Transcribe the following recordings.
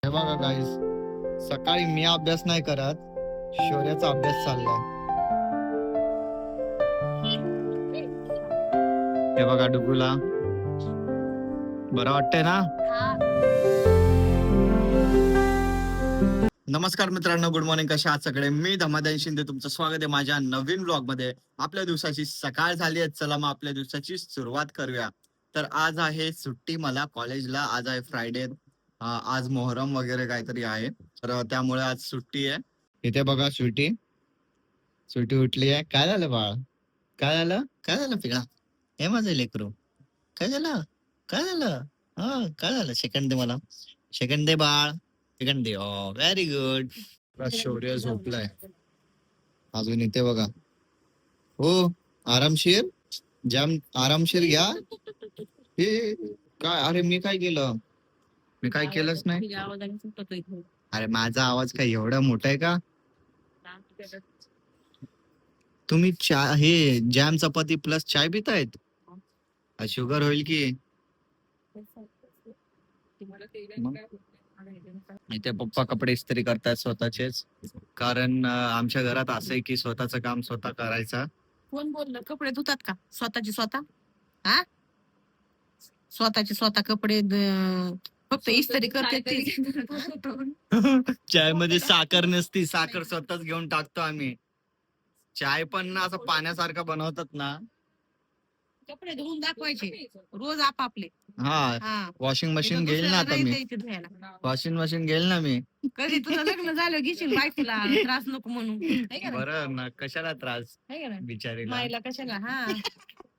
हे बघा गाईस, सकाळी मी अभ्यास नाही करत, शौर्याचा अभ्यास चाललाय. हे बघा डुगूला बरं वाटतंय ना. नमस्कार मित्रांनो, गुड मॉर्निंग. कशा आहात सगळे? मी धमादान शिंदे, तुमचं स्वागत आहे माझ्या नवीन ब्लॉग मध्ये. आपल्या दिवसाची सकाळ झाली आहे, चला मग आपल्या दिवसाची सुरुवात करूया. तर आज आहे सुट्टी मला कॉलेजला, आज आहे फ्रायडे. आज मोहरम वगैरे काहीतरी आहे, तर त्यामुळे आज सुट्टी आहे. इथे बघा स्वीटी स्वीटी उठली आहे. काय झालं बाळ? काय झालं? काय झालं पिका? हे माझं लेकरू, काय झालं? काय झालं? हा, काय झालं? सेकंड दे मला, सेकंड दे बाळ, सेकंड दे. Very good. शौर्य झोपलाय अजून. इथे बघा, हो, आरामशीर, जाम आरामशीर घ्या. हे काय? अरे मी काय केलं? मी काय केलंच नाही. अरे माझा आवाज काय एवढा मोठा आहे का? तुम्ही हे जॅम चपाती प्लस चाय पितायत? शुगर होईल की. इथे पप्पा कपडे इस्त्री करतात स्वतःचेच, कारण आमच्या घरात असं आहे की स्वतःचं काम स्वतः करायचं. कोण बोललं कपडे धुतात का स्वतःचे स्वतः? हा, स्वतःचे स्वतः कपडे फक्त इस्त्री करते ते. चाय मध्ये साखर नसती, साखर स्वतःच घेऊन टाकतो आम्ही. चाय पण ना असं पाण्यासारखं बनवतात ना. कपडे धुवून दाखवायचे रोज आपापले. हा, वॉशिंग मशीन घेईल ना आता मी. वॉशिंग मशीन घेईल ना मी. कधी तुझं लग्न झालं घेशील बायकोला त्रास नको म्हणून. बरं ना, कशाला त्रास बिचारीला, मायला कशाला. हा,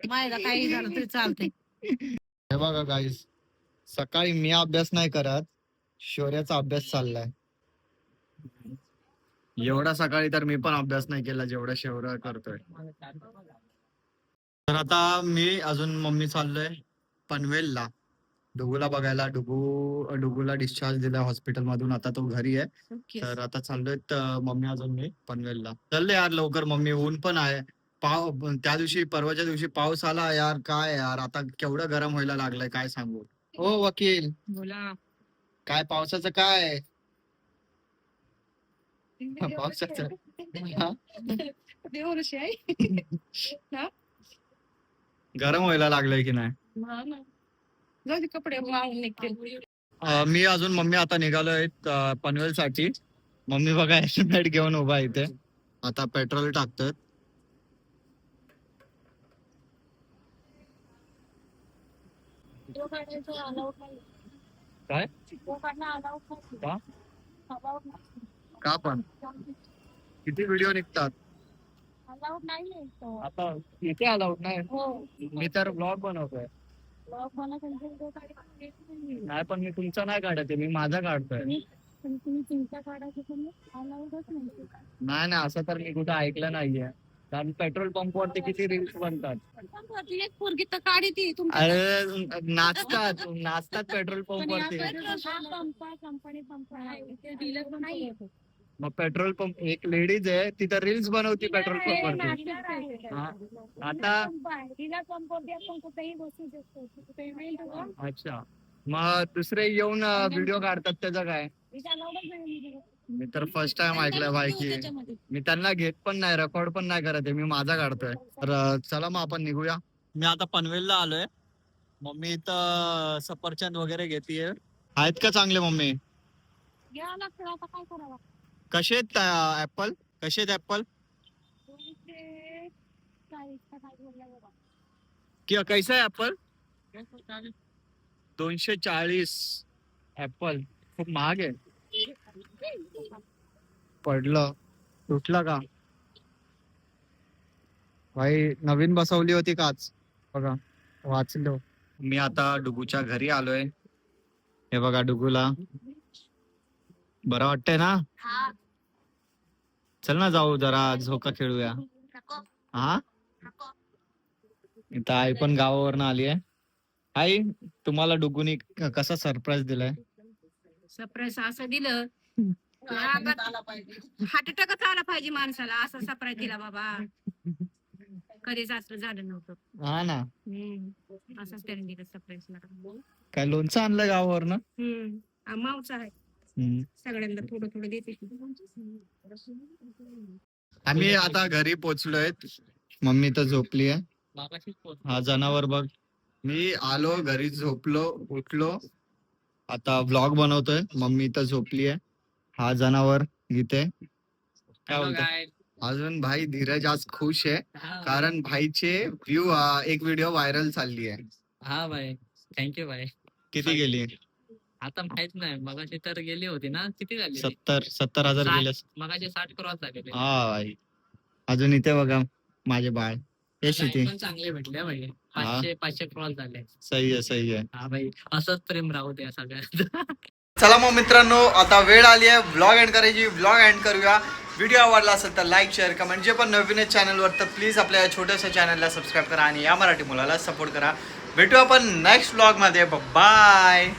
मायला काही झालं तरी चालतंय. हे बघा गाईस, सकाळी मी अभ्यास नाही करत, शौर्याचा अभ्यास चाललाय. एवढा सकाळी तर मी पण अभ्यास नाही केला जेवढा शौर्य करतोय. तर आता मी अजून मम्मी चाललोय पनवेलला डुगूला बघायला. डुगूला डिस्चार्ज दिला हॉस्पिटल मधून, आता तो घरी आहे. तर आता चाललोय मम्मी अजून मी पनवेलला. चालले यार लवकर मम्मी, ऊन पण आहे. त्या दिवशी परवाच्या दिवशी पाऊस आला यार, काय यार आता केवढं गरम व्हायला लागलंय काय सांगू. हो वकील, बोला. काय पावसाचं काय? पावसाचं हा? देवऋषी आहे. गरम व्हायला लागलंय की नाही? जाऊ दे, कपडे वाळून निघतील. मी अजून मम्मी आता निघालोय पनवेल साठी. मम्मी बघा हेल्मेट घेऊन उभा आहे इथे, आता पेट्रोल टाकतोय. काय का पण किती व्हिडिओ निघतात आता? इथे अलाउड नाही. मी तर ब्लॉग बनवतोय. नाही पण मी तुमचा नाही काढत, मी माझा काढतोय. नाही नाही, असं तर मी कुठे ऐकलं नाहीये. कारण पेट्रोल पंप वरती किती रील्स बनतात. अरे नाचतात पेट्रोल पंप वरती. मग पेट्रोल पंप, एक लेडीज आहे तिथं रील्स बनवती पेट्रोल पंप वरती. आता अच्छा, मग दुसरे येऊन व्हिडिओ काढतात त्याचं काय? मी तर फर्स्ट टाइम ऐकलं भाई की मी त्यांना घेत पण नाही, रेकॉर्ड पण नाही करत आहे, मी माझा काढतोय. तर चला मग आपण निघूया. मी आता पनवेलला आलोय. मम्मी इथं सफरचंद वगैरे घेतीये. आहेत का चांगले मम्मी? कसे आहेत ऍपल? कसे आहेत ऍपल? कैसा आहे ऍपल? 240 ऍपल, खूप महाग आहे. पडलं, तुटलं का भाई? नवीन बसवली होती काच, बघा वाचलो. मी आता डुगूच्या घरी आलोय. हे बघा डुगूला बरं वाटतंय ना. चल ना जाऊ जरा झोका खेळूया. हा, इथं आई पण गावावरनं आली आहे. आई, तुम्हाला डुगूनी कसा सरप्राईज दिलाय? सरप्राईज असं दिलं हार्ट अटॅकच आला पाहिजे माणसाला, असं सरप्राईज दिला बाबा. कधीच असं झालं नव्हतं. हा ना, असंच त्याने दिलं सरप्राईज. काय लोणचं आणलं गावावरनं? मावचा आहे. हम्म. सगळ्यांना थोडं थोडं देते. आम्ही आता घरी पोहोचलोय. मम्मी तर झोपली आहे. हा जनावर बघ. मी आलो घरी, झोपलो, उठलो, आता व्लॉग बनवतोय. मम्मी तर झोपली आहे. हा जनावर इथे. काय बोलतोय अजून भाई? धीरज आज खुश आहे कारण भाईचे एक व्हिडिओ व्हायरल चालली आहे. हा भाई, थँक्यू भाई. किती गेली? आता माहित नाही, मगाशी तर गेली होती ना, किती झाली? 70,000 गेले. मगाशी 60 क्रॉस झालेले. हा भाई. अजून इथे बघा माझे बाळ. यश इथे पण चांगले भेटले भाई. 500 क्रॉस झाले. सही आहे, सही आहे. हा भाई, असंच प्रेम राहू द्या सगळ्यात. चला मग मित्रांनो, आता वेळ आली आहे व्लॉग एंड करायची. व्लॉग एंड करूया. व्हिडिओ आवडला असेल तर लाईक, शेअर, कमेंट. जे पण नवीन आहे चॅनलवर तर प्लीज आपल्या छोट्याशा चॅनलला सबस्क्राईब करा आणि या मराठी मुलाला सपोर्ट करा. भेटू आपण नेक्स्ट व्लॉग मध्ये. बाय.